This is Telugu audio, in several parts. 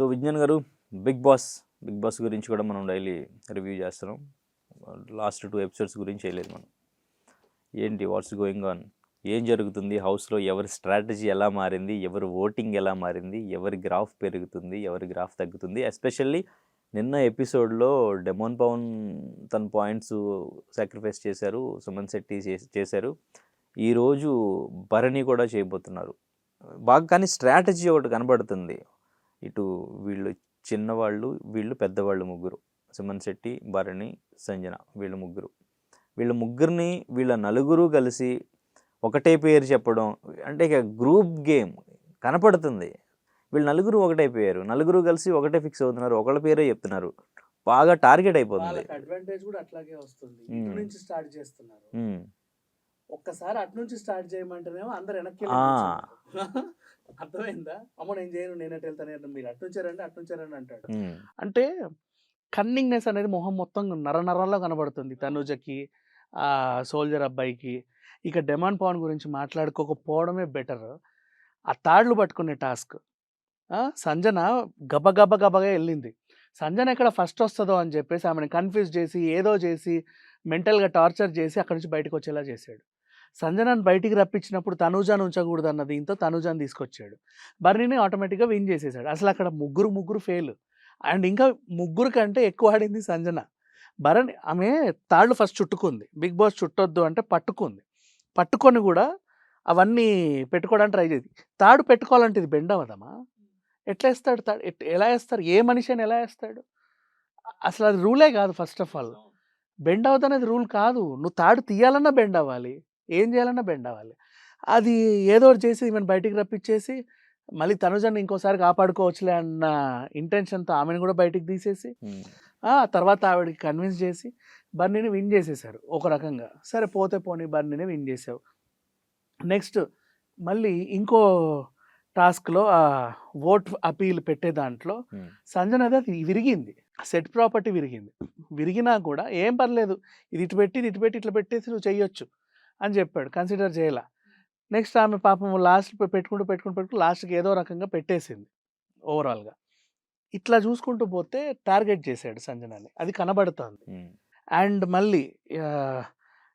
సో విజ్ఞాన్ గారు, బిగ్ బాస్ బిగ్ బాస్ గురించి కూడా మనం డైలీ రివ్యూ చేస్తున్నాం. లాస్ట్ 2 ఎపిసోడ్స్ గురించి చేయలేదు మనం. ఏంటి వాట్స్ గోయింగ్ ఆన్, ఏం జరుగుతుంది హౌస్లో, ఎవరి స్ట్రాటజీ ఎలా మారింది, ఎవరి ఓటింగ్ ఎలా మారింది, ఎవరి గ్రాఫ్ పెరుగుతుంది, ఎవరి గ్రాఫ్ తగ్గుతుంది. ఎస్పెషల్లీ నిన్న ఎపిసోడ్లో డెమోన్ పవన్ తన పాయింట్స్ సాక్రిఫైస్ చేశారు, సుమన్ శెట్టి చేశారు. ఈరోజు భరణి కూడా చేయబోతున్నారు బాగా. కానీ స్ట్రాటజీ ఒకటి కనబడుతుంది. ఇటు వీళ్ళు చిన్నవాళ్ళు, వీళ్ళు పెద్దవాళ్ళు ముగ్గురు, సుమన్ శెట్టి, భరణి, సంజన, వీళ్ళ ముగ్గురిని వీళ్ళ నలుగురు కలిసి ఒకటే పేరు చెప్పడం అంటే ఇక గ్రూప్ గేమ్ కనపడుతుంది. వీళ్ళు నలుగురు ఒకటైపోయారు, నలుగురు కలిసి ఒకటే ఫిక్స్ అవుతున్నారు, ఒకళ్ళ పేరే చెప్తున్నారు. బాగా టార్గెట్ అయిపోతుంది. అడ్వాంటేజ్ కూడా అట్లాగే వస్తుంది. ఇటు నుంచి స్టార్ట్ చేస్తున్నారు, ఒక్కసారి అటు నుంచి స్టార్ట్ చేయమంటేనేమో అందరు వెనక్కి అర్థమైందా? అమ్మో నేను చేయను, నేను ఎటు వెళ్తాను, మీరు అటు నుంచారండి అటు నుంచారండి అంటాడు. అంటే కన్నింగ్నెస్ అనేది మొహం మొత్తం నరనరంలో కనబడుతుంది తనుజకి, ఆ సోల్జర్ అబ్బాయికి. ఇక డెమాన్ పవన్ గురించి మాట్లాడుకోకపోవడమే బెటర్. ఆ తాడ్లు పట్టుకునే టాస్క్ సంజన గబగబగా వెళ్ళింది. సంజన ఎక్కడ ఫస్ట్ వస్తుందో అని చెప్పేసి ఆమెను కన్ఫ్యూజ్ చేసి ఏదో చేసి మెంటల్గా టార్చర్ చేసి అక్కడి నుంచి బయటకు వచ్చేలా చేశాడు. సంజనాన్ని బయటికి రప్పించినప్పుడు తనూజాను ఉంచకూడదు అన్న దీంతో తనూజాను తీసుకొచ్చాడు. బర్నీని ఆటోమేటిక్గా విన్ చేసేసాడు. అసలు అక్కడ ముగ్గురు ఫెయిల్. అండ్ ఇంకా ముగ్గురు కంటే ఎక్కువ ఆడింది సంజన. భరణి ఆమె తాళ్ళు ఫస్ట్ చుట్టుకుంది, బిగ్ బాస్ చుట్టొద్దు అంటే పట్టుకొని కూడా అవన్నీ పెట్టుకోవడానికి ట్రై చేసి, తాడు పెట్టుకోవాలంటే ఇది బెండ్ అవ్వదమ్మా, ఎట్లా వేస్తాడు తాడు? ఎలా వేస్తారు? ఏ మనిషి అని ఎలా వేస్తాడు? అసలు అది రూలే కాదు. ఫస్ట్ ఆఫ్ ఆల్ బెండ్ అవుతుంది అనేది రూల్ కాదు. నువ్వు తాడు తీయాలన్నా బెండ్ అవ్వాలి, ఏం చేయాలన్నా బెండ్ అవ్వాలి. అది ఏదో ఒకటి చేసి ఈమెను బయటికి రప్పించేసి మళ్ళీ తనుజాన్ని ఇంకోసారి కాపాడుకోవచ్చులే అన్న ఇంటెన్షన్తో ఆమెను కూడా బయటికి తీసేసి తర్వాత ఆవిడకి కన్విన్స్ చేసి బర్నీని విన్ చేసేసారు ఒక రకంగా. సరే పోతే పోనీ బర్నీని విన్ చేసావు. నెక్స్ట్ మళ్ళీ ఇంకో టాస్క్లో ఆ ఓట్ అపీల్ పెట్టే దాంట్లో సంజన అది విరిగింది, సెట్ ప్రాపర్టీ విరిగినా కూడా ఏం పర్లేదు, ఇది ఇటు పెట్టి ఇట్లా పెట్టేసి నువ్వు చెయ్యొచ్చు అని చెప్పాడు, కన్సిడర్ చేయాల. నెక్స్ట్ ఆమె పాపం లాస్ట్ పెట్టుకుంటూ లాస్ట్కి ఏదో రకంగా పెట్టేసింది ఓవరాల్గా. ఇట్లా చూసుకుంటూ పోతే టార్గెట్ చేశాడు సంజనాని, అది కనబడుతుంది. అండ్ మళ్ళీ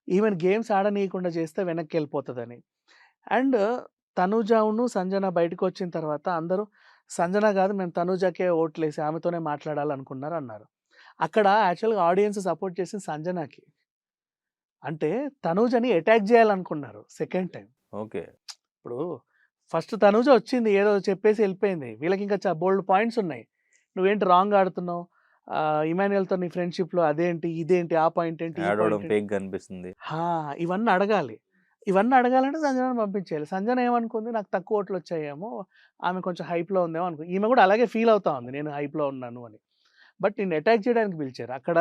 ఈవెన్ గేమ్స్ ఆడనీయకుండా చేస్తే వెనక్కి వెళ్ళిపోతుందని. అండ్ తనూజాను సంజన బయటకు వచ్చిన తర్వాత అందరూ సంజన కాదు మేము తనూజాకే ఓట్లేసి ఆమెతోనే మాట్లాడాలనుకున్నారు అన్నారు. అక్కడ యాక్చువల్గా ఆడియన్స్ సపోర్ట్ చేసింది సంజనాకి. అంటే తనూజని అటాక్ చేయాలనుకున్నారు సెకండ్ టైం. ఓకే, ఇప్పుడు ఫస్ట్ తనూజ వచ్చింది, ఏదో చెప్పేసి వెళ్ళిపోయింది. వీళ్ళకి ఇంకా బోల్డ్ పాయింట్స్ ఉన్నాయి. నువ్వేంటి రాంగ్ ఆడుతున్నావు, ఇమాన్యుయల్తో నీ ఫ్రెండ్షిప్లో అదేంటి ఇదేంటి, ఆ పాయింట్ ఏంటి, కనిపిస్తుంది, ఇవన్నీ అడగాలి. ఇవన్నీ అడగాలంటే సంజనాని పంపించేయాలి. సంజన ఏమనుకుంది, నాకు తక్కువ ఓట్లు వచ్చాయేమో, ఆమె కొంచెం హైప్లో ఉందేమో అనుకో. ఈమె కూడా అలాగే ఫీల్ అవుతా ఉంది, నేను హైప్లో ఉన్నాను అని. బట్ నేను అటాక్ చేయడానికి పిలిచారు అక్కడ,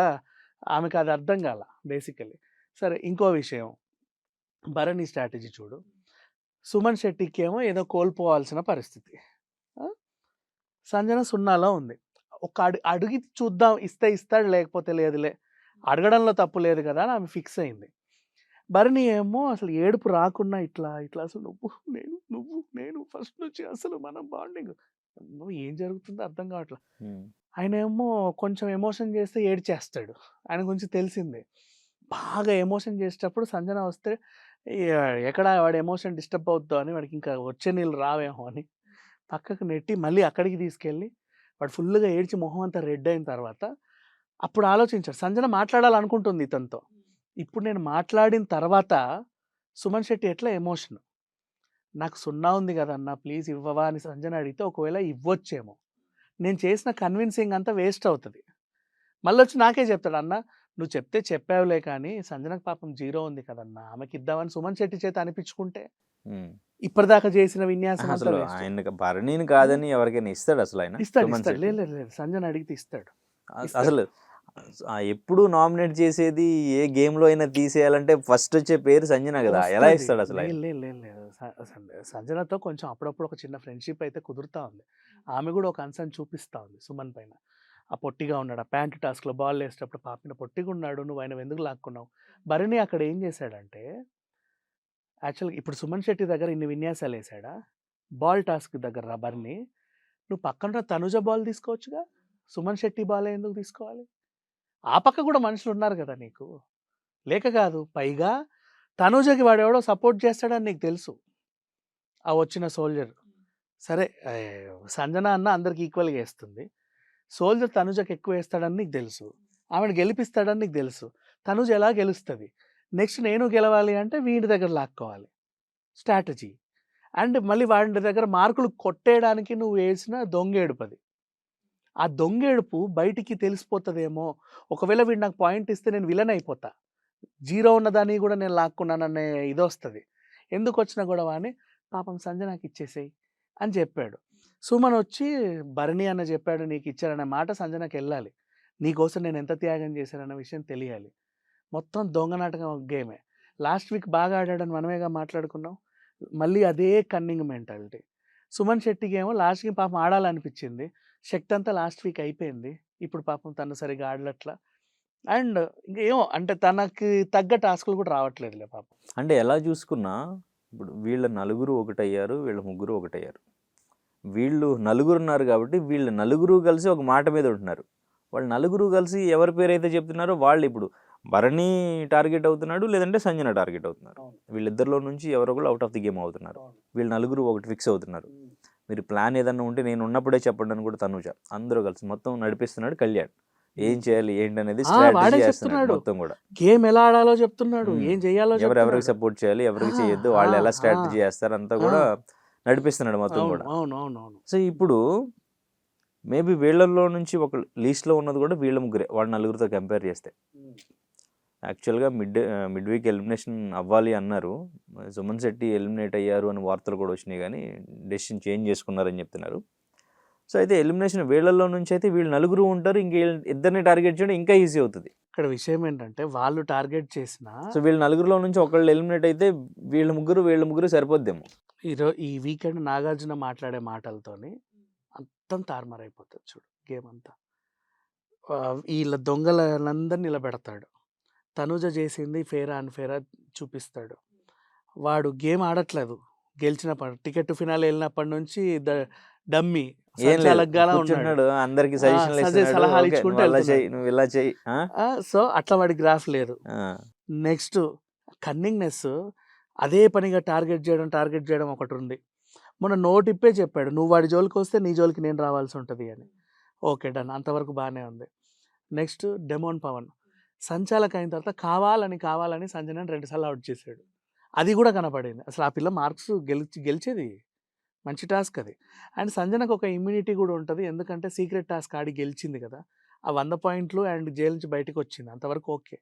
ఆమెకు అది అర్థం కాల బేసికలీ. సరే ఇంకో విషయం, భరణి స్ట్రాటజీ చూడు. సుమన్ శెట్టికి ఏమో ఏదో కోల్పోవాల్సిన పరిస్థితి, సంజన సున్నాలో ఉంది. ఒక అడిగి చూద్దాం, ఇస్తే ఇస్తాడు లేకపోతే లేదులే, అడగడంలో తప్పు లేదు కదా అని ఆమె ఫిక్స్ అయింది. భరణి ఏమో అసలు ఏడుపు రాకుండా ఇట్లా అసలు నువ్వు నేను ఫస్ట్ నుంచి అసలు మనం బాండింగ్ ఏం జరుగుతుందో అర్థం కావట్లా. ఆయన ఏమో కొంచెం ఎమోషన్ చేస్తే ఏడ్చేస్తాడు, ఆయన గురించి తెలిసిందే. బాగా ఎమోషన్ చేసేటప్పుడు సంజన వస్తే ఎక్కడ వాడి ఎమోషన్ డిస్టర్బ్ అవుద్దో అని, వాడికి ఇంకా వచ్చే నీళ్ళు రావేమో అని పక్కకు నెట్టి మళ్ళీ అక్కడికి తీసుకెళ్ళి వాడు ఫుల్గా ఏడ్చి మొహం అంతా రెడ్ అయిన తర్వాత అప్పుడు ఆలోచించాడు. సంజన మాట్లాడాలనుకుంటుంది ఇతనితో. ఇప్పుడు నేను మాట్లాడిన తర్వాత సుమన్ శెట్టి ఎట్లా ఎమోషన్, నాకు సున్నా ఉంది కదన్నా ప్లీజ్ ఇవ్వవా అని సంజన అడిగితే ఒకవేళ ఇవ్వచ్చేమో, నేను చేసిన కన్విన్సింగ్ అంతా వేస్ట్ అవుతుంది. మళ్ళీ వచ్చి నాకే చెప్తాడు, అన్న నువ్వు చెప్తే చెప్పావులే కానీ సంజనకు పాపం 0 ఉంది కదన్నా, ఆమెకి ఇద్దామని సుమన్ శెట్టి చేత అనిపించుకుంటే ఇప్పటిదాకా చేసిన విన్యాసం అసలు ఆయన భరణిని కాదని ఎవరికైనా ఇస్తాడు? అసలు ఆయన ఇస్తాడు. లేదు సంజన అడిగితే ఇస్తాడు. అసలు ఎప్పుడు నామినేట్ చేసేది ఏ గేమ్ లో అయినా తీసేయాలంటే ఫస్ట్ వచ్చే పేరు సంజన కదా, ఎలా ఇస్తాడు అసలు? లేదు సంజనతో కొంచెం అప్పుడప్పుడు ఒక చిన్న ఫ్రెండ్షిప్ అయితే కుదురుతా ఉంది. ఆమె కూడా ఒక కన్సర్న్ చూపిస్తా ఉంది సుమన్ పైన. ఆ పొట్టిగా ఉన్నాడు, ఆ ప్యాంట్ టాస్క్లో బాల్ వేసేటప్పుడు పాపిన పొట్టిగా ఉన్నాడు, నువ్వు ఆయన ఎందుకు లాక్కున్నావు. భరణి అక్కడ ఏం చేశాడంటే, యాక్చువల్గా ఇప్పుడు సుమన్ శెట్టి దగ్గర ఇన్ని విన్యాసాలు వేసాడా, బాల్ టాస్క్ దగ్గర భరణి నువ్వు పక్కన తనుజ బాల్ తీసుకోవచ్చుగా, సుమన్ శెట్టి బాల్ ఎందుకు తీసుకోవాలి? ఆ పక్క కూడా మనుషులు ఉన్నారు కదా నీకు, లేక కాదు. పైగా తనుజకి వాడెవడో సపోర్ట్ చేస్తాడని నీకు తెలుసు, ఆ వచ్చిన సోల్జర్. సరే సంజన అన్న అందరికి ఈక్వల్గా వేస్తుంది, సోల్జర్ తనుజకి ఎక్కువ వేస్తాడని నీకు తెలుసు, ఆమెను గెలిపిస్తాడని నీకు తెలుసు. తనుజ ఎలా గెలుస్తుంది? నెక్స్ట్ నేను గెలవాలి అంటే వీడి దగ్గర లాక్కోవాలి, స్ట్రాటజీ. అండ్ మళ్ళీ వాడి దగ్గర మార్కులు కొట్టేయడానికి నువ్వు వేసిన దొంగేడుపది. ఆ దొంగేడుపు బయటికి తెలిసిపోతుందేమో, ఒకవేళ వీడు నాకు పాయింట్ ఇస్తే నేను విలన్ అయిపోతా, జీరో ఉన్నదాన్ని కూడా నేను లాక్కున్నాననే ఇది వస్తుంది. ఎందుకు వచ్చిన గొడవ అని పాపం సంజనాకి ఇచ్చేసేయి అని చెప్పాడు. సుమన్ వచ్చి భరణి అన్న చెప్పాడు నీకు ఇచ్చారనే మాట సంజనకి వెళ్ళాలి, నీకోసం నేను ఎంత త్యాగం చేశానన్న విషయం తెలియాలి. మొత్తం దొంగ నాటకం ఒక గేమే. లాస్ట్ వీక్ బాగా ఆడాడని మనమేగా మాట్లాడుకున్నాం, మళ్ళీ అదే కన్నింగ్ మెంటాలిటీ. సుమన్ శెట్టికి ఏమో లాస్ట్కి పాపం ఆడాలనిపించింది, శక్తి అంతా లాస్ట్ వీక్ అయిపోయింది, ఇప్పుడు పాపం తను సరిగా ఆడలట్లా. అండ్ ఇంకేమో అంటే తనకి తగ్గ టాస్కులు కూడా రావట్లేదులే పాపం. అంటే ఎలా చూసుకున్నా ఇప్పుడు వీళ్ళ నలుగురు ఒకటయ్యారు, వీళ్ళ ముగ్గురు ఒకటయ్యారు. వీళ్ళు నలుగురు ఉన్నారు కాబట్టి వీళ్ళ నలుగురు కలిసి ఒక మాట మీద ఉంటున్నారు. వాళ్ళు నలుగురు కలిసి ఎవరి పేరైతే చెప్తున్నారో వాళ్ళు ఇప్పుడు భరణి టార్గెట్ అవుతున్నాడు, లేదంటే సంజన టార్గెట్ అవుతున్నారు. వీళ్ళిద్దరిలో నుంచి ఎవరో కూడా అవుట్ ఆఫ్ ది గేమ్ అవుతున్నారు. వీళ్ళు నలుగురు ఒకటి ఫిక్స్ అవుతున్నారు. మీరు ప్లాన్ ఏదన్నా ఉంటే నేను ఉన్నప్పుడే చెప్పండి అని కూడా తనుజ, అందరూ కలిసి మొత్తం నడిపిస్తున్నాడు కళ్యాణ్. ఏం చేయాలి ఏంటి అనేది స్ట్రాటజీ చేస్తున్నాడు మొత్తం కూడా. గేమ్ ఎలా ఆడాలో చెప్తున్నాడు, ఏం చేయాలో, ఎవరెవరికి సపోర్ట్ చేయాలి, ఎవరికి చేయొద్దు, వాళ్ళు ఎలా స్ట్రాటజీ చేస్తారు అంతా కూడా నడిపిస్తున్నాడు మొత్తం కూడా. సో ఇప్పుడు మేబీ వీళ్ళల్లో నుంచి ఒక లీస్ట్లో ఉన్నది కూడా వీళ్ళ ముగ్గురే, వాళ్ళ నలుగురితో కంపేర్ చేస్తే. యాక్చువల్గా మిడ్ వీక్ ఎలిమినేషన్ అవ్వాలి అన్నారు, సుమన్ శెట్టి ఎలిమినేట్ అయ్యారు అని వార్తలు కూడా వచ్చినాయి, కానీ డెసిషన్ చేంజ్ చేసుకున్నారని చెప్తున్నారు. సో అయితే ఎలిమినేషన్ వీళ్ళల్లో నుంచి అయితే వీళ్ళు నలుగురు ఉంటారు, ఇంక ఇద్దరిని టార్గెట్ చేయడం ఇంకా ఈజీ అవుతుంది. ఇక్కడ విషయం ఏంటంటే వాళ్ళు టార్గెట్ చేసిన, సో వీళ్ళ నలుగురులో నుంచి ఒకళ్ళు ఎలిమినేట్ అయితే వీళ్ళ ముగ్గురు సరిపోద్దేమో. ఈ వీకెండ్ నాగార్జున మాట్లాడే మాటలతోని అంతం తారుమారైపోతుంది చూడు గేమ్ అంతా. వీళ్ళ దొంగలందరినీ నిలబెడతాడు, తనుజ చేసింది ఫేరా అన్ఫేరా చూపిస్తాడు. వాడు గేమ్ ఆడట్లేదు, గెలిచిన టికెట్ ఫినాల్ వెళ్ళినప్పటి నుంచి డమ్మీ ఉన్నాడు, అందరికి సలహాలు ఇచ్చుకుంటూ నువ్వు ఇలా చెయ్యి. సో అట్లా వాడి గ్రాఫ్ లేదు. నెక్స్ట్ కన్నింగ్నెస్, అదే పనిగా టార్గెట్ చేయడం ఒకటి ఉంది. మొన్న నోటిప్పే చెప్పాడు, నువ్వు వాడి జోలికి వస్తే నీ జోలికి నేను రావాల్సి ఉంటుంది అని. ఓకే డన్, అంతవరకు బాగానే ఉంది. నెక్స్ట్ డెమోన్ పవన్ సంచాలక అయిన తర్వాత కావాలని సంజనని 2 సార్లు అవుట్ చేశాడు, అది కూడా కనపడింది. అసలు ఆ పిల్ల మార్క్స్ గెలిచేది మంచి టాస్క్ అది. అండ్ సంజనకు ఒక ఇమ్యూనిటీ కూడా ఉంటుంది, ఎందుకంటే సీక్రెట్ టాస్క్ ఆడి గెలిచింది కదా, ఆ 100 పాయింట్లు అండ్ జైలు నుంచి బయటకు వచ్చింది, అంతవరకు ఓకే.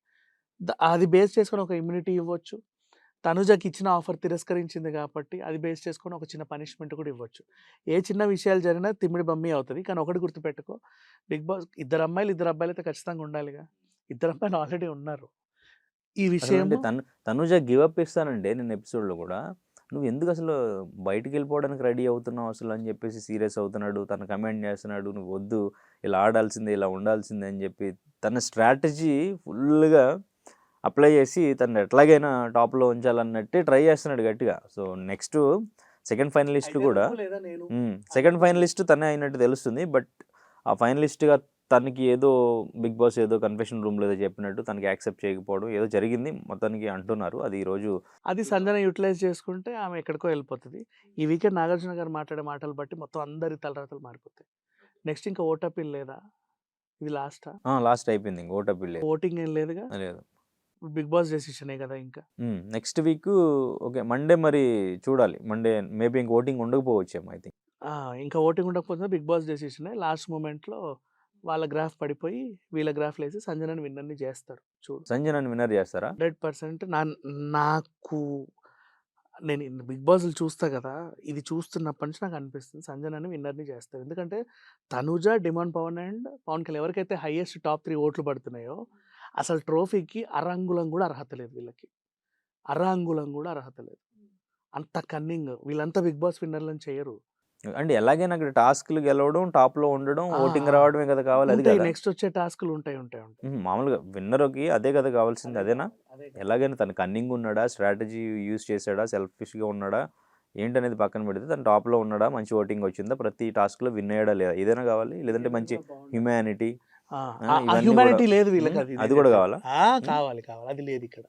అది బేస్ చేసుకొని ఒక ఇమ్యూనిటీ ఇవ్వచ్చు. తనుజకి ఇచ్చిన ఆఫర్ తిరస్కరించింది కాబట్టి అది బేస్ చేసుకొని ఒక చిన్న పనిష్మెంట్ కూడా ఇవ్వచ్చు. ఏ చిన్న విషయాలు జరిగినా తిమ్మిడి బమ్మి అవుతుంది. కానీ ఒకటి గుర్తుపెట్టుకో, బిగ్ బాస్ ఇద్దరు అబ్బాయిలు అయితే ఖచ్చితంగా ఉండాలిగా, ఇద్దరు అమ్మాయిలు ఆల్రెడీ ఉన్నారు. ఈ విషయం తనుజ గివ్ అప్ ఇస్తానంటే నేను ఎపిసోడ్లో కూడా, నువ్వు ఎందుకు అసలు బయటికి వెళ్ళిపోవడానికి రెడీ అవుతున్నావు అసలు అని చెప్పేసి సీరియస్ అవుతున్నాడు, తను కమెంట్ చేస్తున్నాడు, నువ్వు వద్దు ఇలా ఆడాల్సిందే ఇలా ఉండాల్సిందే అని చెప్పి తన స్ట్రాటజీ ఫుల్గా అప్లై చేసి తను ఎట్లాగైనా టాప్లో ఉంచాలన్నట్టే ట్రై చేస్తున్నాడు గట్టిగా. సో నెక్స్ట్ సెకండ్ ఫైనలిస్ట్ తనే అయినట్టు తెలుస్తుంది. బట్ ఆ ఫైనలిస్ట్గా తనకి ఏదో బిగ్ బాస్ ఏదో కన్ఫెషన్ రూమ్లో ఏదో చెప్పినట్టు తనకి యాక్సెప్ట్ చేయకపోవడం ఏదో జరిగింది మొత్తానికి అంటున్నారు. అది ఈరోజు సంజన యూటిలైజ్ చేసుకుంటే ఆమె ఎక్కడికో వెళ్ళిపోతుంది. ఈ వీకెండ్ నాగార్జున గారు మాట్లాడే మాటలు బట్టి మొత్తం అందరి తలరాతలు మారిపోతాయి. నెక్స్ట్ ఇంకా ఓటపిల్ లేదా, ఇది లాస్ట్ అయిపోయింది, ఇంకా ఓటపిల్ లేదు, ఓటింగ్ ఏం లేదుగా, లేదు, బిగ్ బాస్ డెసిషనే కదా. ఇంకా నెక్స్ట్ వీక్ ఓకే మండే మరి చూడాలి, మండే మేబీ ఇంకా ఓటింగ్ ఉండకపోవచ్చేమో. ఐ థింక్ ఇంకా ఓటింగ్ ఉండకపోతే బిగ్ బాస్ డెసిషనే. లాస్ట్ మూమెంట్లో వాళ్ళ గ్రాఫ్ పడిపోయి వీళ్ళ గ్రాఫ్ లేసి సంజనని విన్నర్ని చేస్తారు. చూడు, సంజనని విన్నర్ చేస్తారా? 100%. నాకు నేను బిగ్ బాస్లు చూస్తా కదా, ఇది చూస్తున్నప్పటి నుంచి నాకు అనిపిస్తుంది సంజనని విన్నర్ని చేస్తారు. ఎందుకంటే తనుజ, డిమాండ్ పవన్ అండ్ పవన్ కళ్యాణ్ ఎవరికైతే హైయెస్ట్ టాప్ 3 ఓట్లు పడుతున్నాయో అసలు ట్రోఫీకి అరంగుళం కూడా అర్హత లేదు, వీళ్ళకి అరంగుళం కూడా అర్హత లేదు. అంత కన్నింగ్ వీళ్ళంతా బిగ్ బాస్ విన్నర్లను చేయరు. అంటే ఎలాగైనా అక్కడ టాస్క్లు గెలవడం, టాప్లో ఉండడం, ఓటింగ్ రావడమే కదా కావాలి. అది కదా నెక్స్ట్ వచ్చే టాస్క్లు ఉంటాయి. మామూలుగా విన్నర్కి అదే కదా కావాల్సింది, అదేనా? ఎలాగైనా తన కన్నింగ్ ఉన్నాడా, స్ట్రాటజీ యూజ్ చేశాడా, సెల్ఫిష్గా ఉన్నాడా, ఏంటనేది పక్కన పెడితే తను టాప్లో ఉన్నాడా, మంచి ఓటింగ్ వచ్చిందా, ప్రతి టాస్క్లో విన్ అయ్యాడా లేదా, ఇదేనా కావాలి. లేదంటే మంచి హ్యుమానిటీ ఇవన్నీ హ్యూమానిటీ కూడా లేదు వీళ్ళకి, అది అది కూడా కావాలా. కావాలి అది లేదు ఇక్కడ,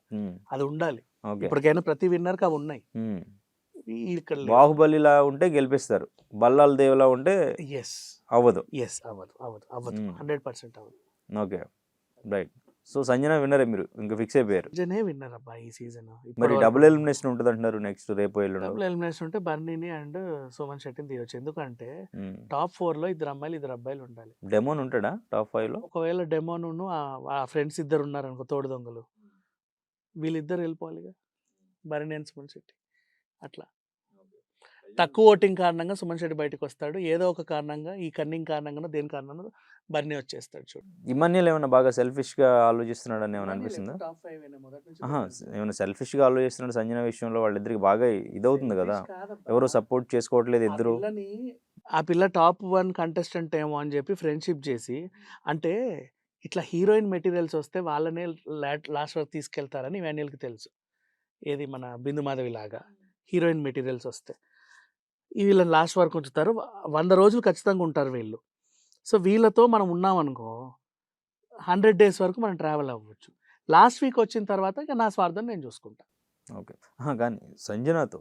అది ఉండాలి. ఓకే. ఇప్పటికైనా ప్రతి విన్నర్కి అవి ఉన్నాయి, ఇక్కడ బాహుబలిలా ఉంటే గెలిపిస్తారు, బల్లాల దేవులా ఉంటే ఎస్ అవ్వదు. అవ్వదు 100% అవ్వదు. Okay right. సో సంజన విన్నరే మీరు ఇంకా ఫిక్స్ అయిపోయారు. జనే విన్నర్ అబ్బా ఈ సీజన్. మరి డబుల్ ఎలిమినేషన్ ఉంటుంది అంటున్నారు నెక్స్ట్ రేపు ఎల్లుండి. డబుల్ ఎలిమినేషన్ ఉంటే బర్నీని అండ్ సుమన్ శెట్టిని తీయొచ్చు. ఎందుకంటే టాప్ 4 లో 2 అమ్మాయిలు 2 అబ్బాయిలు ఉండాలి. డెమోన్ ఉంటాడా టాప్ 5 లో? ఒకవేళ డెమోను ఆ ఫ్రెండ్స్ ఇద్దరు ఉన్నారు అనుకో, తోడు దొంగలు, వీళ్ళిద్దరు వెళ్ళిపోవాలిగా, బర్నీ అండ్ సుమన్ శెట్టి. అట్లా తక్కువ ఓటింగ్ కారణంగా సుమన్ శెట్టి బయటకు వస్తాడు, ఏదో ఒక కారణంగా, ఈ కన్నింగ్ కారణంగా దేని కారణంగా బర్నీ వచ్చేస్తాడు. చూడు ఇమాన్యుయల్ ఏమైనా బాగా సెల్ఫిష్ గా ఆలోచిస్తున్నాడు అని ఏమైనా అనిపిస్తుందా? ఏమైనా సెల్ఫిష్ గా ఆలోచిస్తున్నాడు సంజన విషయంలో? వాళ్ళిద్దరికి బాగా ఇదవుతుంది కదా, ఎవరు సపోర్ట్ చేసుకోవట్లేదు ఇద్దరు. ఆ పిల్ల టాప్ 1 కంటెస్టెంట్ ఏమో అని చెప్పి ఫ్రెండ్షిప్ చేసి, అంటే ఇట్లా హీరోయిన్ మెటీరియల్స్ వస్తే వాళ్ళనే లాస్ట్ వరకు తీసుకెళ్తారని ఇమాన్యుయల్కి తెలుసు. ఏది మన బిందు మాధవి లాగా హీరోయిన్ మెటీరియల్స్ వస్తే వీళ్ళని లాస్ట్ వరకు ఉంచుతారు. 100 రోజులు ఖచ్చితంగా ఉంటారు వీళ్ళు. సో వీళ్ళతో మనం ఉన్నామనుకో 100 days వరకు మనం ట్రావెల్ అవ్వచ్చు. లాస్ట్ వీక్ వచ్చిన తర్వాత ఇక నా స్వార్థం నేను చూసుకుంటా. ఓకే. కానీ సంజనతో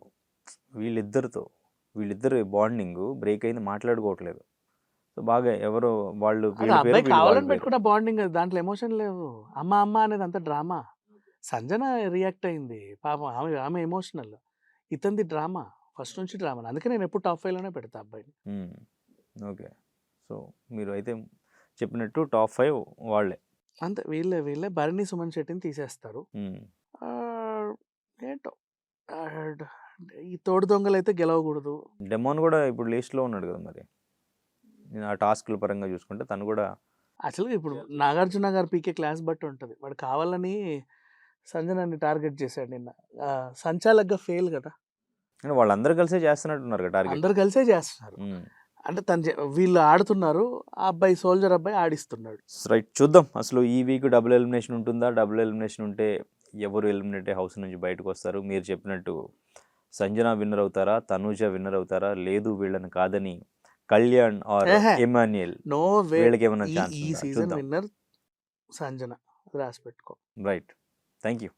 వీళ్ళిద్దరు బాండింగ్ బ్రేక్ అయింది, మాట్లాడుకోవట్లేదు. సో బాగా ఎవరో వాళ్ళు అబ్బాయి కావాలని పెట్టుకుంటా బాండింగ్, దాంట్లో ఎమోషన్ లేవు. అమ్మ అనేది అంత డ్రామా. సంజన రియాక్ట్ అయింది పాపం, ఆమె ఎమోషనల్, ఇతంది డ్రామా, ఫస్ట్ నుంచి డ్రామా. అందుకే నేను ఎప్పుడు టాప్ 5 లోనే పెడతా అబ్బాయిని. ఓకే. సో మీరు అయితే చెప్పినట్టు టాప్ 5 వాళ్ళే అంతే, వీళ్ళే బర్నీ సుమన్ శెట్టిని తీసేస్తారు. ఏంటో ఈ తోడు దొంగలు అయితే గెలవకూడదు. డెమోన్ కూడా ఇప్పుడు లిస్ట్లో ఉన్నాడు కదా, మరి నేను ఆ టాస్క్ల పరంగా చూసుకుంటే తను కూడా యాక్చువల్గా ఇప్పుడు నాగార్జున గారు పీకే క్లాస్ బట్టి ఉంటుంది. వాడు కావాలని సంజనాన్ని టార్గెట్ చేశాడు నిన్న, సంచాలక్గా ఫెయిల్ కదా. వాళ్ళందరూ కలిసే చేస్తున్నట్టున్నారు కదా టార్గెట్. అందరు కలిసే చేస్తున్నారు, అంటే వీళ్ళు ఆడుతున్నారు, ఆ అబ్బాయి సోల్జర్ అబ్బాయి ఆడిస్తున్నాడు. రైట్, చూద్దాం అసలు ఈ వీక్ డబుల్ ఎలిమినేషన్ ఉంటుందా, డబుల్ ఎలిమినేషన్ ఉంటే ఎవరు ఎలిమినేట్ హౌస్ నుంచి బయటకు వస్తారు. మీరు చెప్పినట్టు సంజన విన్నర్ అవుతారా, తనూజ విన్నర్ అవుతారా, లేదు వీళ్ళని కాదని కళ్యాణ్ ఆర్ ఇమాన్యుయల్ వీళ్ళకి ఏమైనా ఛాన్స్? ఈ సీజన్ విన్నర్ సంజన, రాసి పెట్టుకో. Right, thank you.